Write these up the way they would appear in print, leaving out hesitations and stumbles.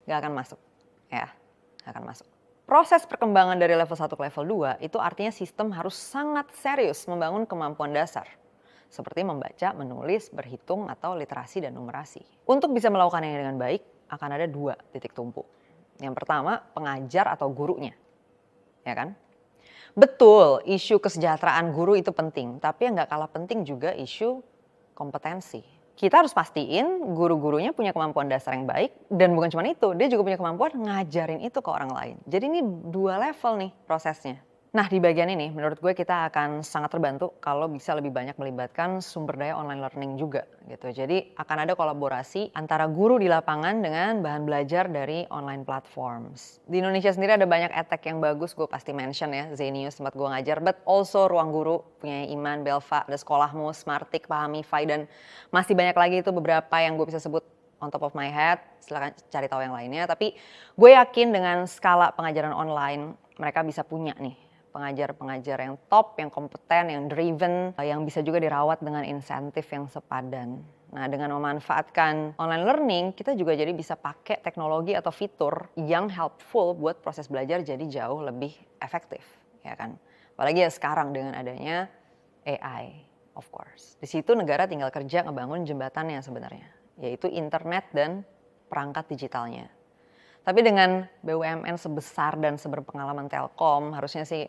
nggak akan masuk. Ya, nggak akan masuk. Proses perkembangan dari level 1 ke level 2 itu artinya sistem harus sangat serius membangun kemampuan dasar. Seperti membaca, menulis, berhitung, atau literasi dan numerasi. Untuk bisa melakukannya dengan baik, akan ada 2 titik tumpu. Yang pertama, pengajar atau gurunya. Ya kan? Betul, isu kesejahteraan guru itu penting, tapi yang nggak kalah penting juga isu kompetensi. Kita harus pastiin guru-gurunya punya kemampuan dasar yang baik, dan bukan cuma itu, dia juga punya kemampuan ngajarin itu ke orang lain. Jadi ini 2 level nih prosesnya. Nah, di bagian ini menurut gue kita akan sangat terbantu kalau bisa lebih banyak melibatkan sumber daya online learning juga gitu. Jadi akan ada kolaborasi antara guru di lapangan dengan bahan belajar dari online platforms. Di Indonesia sendiri ada banyak edtech yang bagus, gue pasti mention ya, Zenius tempat gue ngajar, but also Ruang Guru punya Iman, Belva, ada Sekolahmu, Smartik, Pahamify, dan masih banyak lagi itu beberapa yang gue bisa sebut on top of my head, silahkan cari tahu yang lainnya. Tapi gue yakin dengan skala pengajaran online mereka bisa punya nih pengajar-pengajar yang top, yang kompeten, yang driven, yang bisa juga dirawat dengan insentif yang sepadan. Nah, dengan memanfaatkan online learning, kita juga jadi bisa pakai teknologi atau fitur yang helpful buat proses belajar jadi jauh lebih efektif, ya kan? Apalagi ya sekarang dengan adanya AI, of course. Di situ negara tinggal kerja ngebangun jembatannya sebenarnya, yaitu internet dan perangkat digitalnya. Tapi dengan BUMN sebesar dan seberpengalaman Telkom, harusnya sih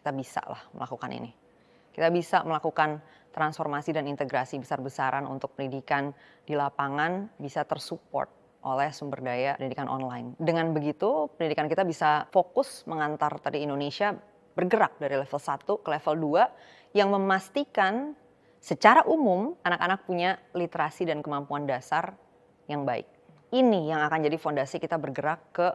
kita bisa lah melakukan ini. Kita bisa melakukan transformasi dan integrasi besar-besaran untuk pendidikan di lapangan bisa tersupport oleh sumber daya pendidikan online. Dengan begitu, pendidikan kita bisa fokus mengantar tadi Indonesia bergerak dari level 1 ke level 2 yang memastikan secara umum anak-anak punya literasi dan kemampuan dasar yang baik. Ini yang akan jadi fondasi kita bergerak ke